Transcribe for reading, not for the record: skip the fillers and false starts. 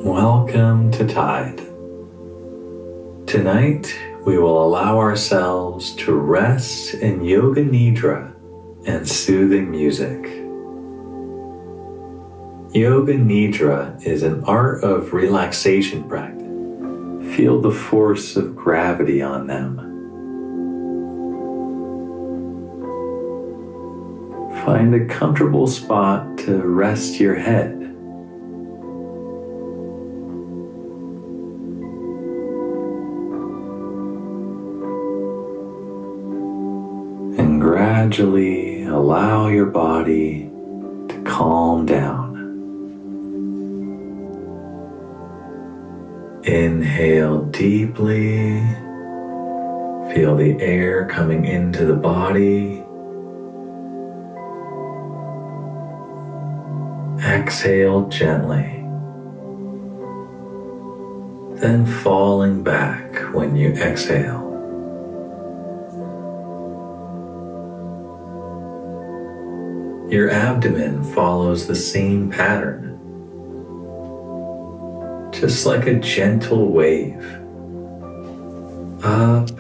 Welcome to Tide. Tonight, we will allow ourselves to rest in Yoga Nidra and soothing music. Yoga Nidra is an art of relaxation practice. Feel the force of gravity on them. Find a comfortable spot to rest your head. And gradually allow your body to calm down. Inhale deeply. Feel the air coming into the body. Exhale gently. Then falling back when you exhale. Your abdomen follows the same pattern, just like a gentle wave, up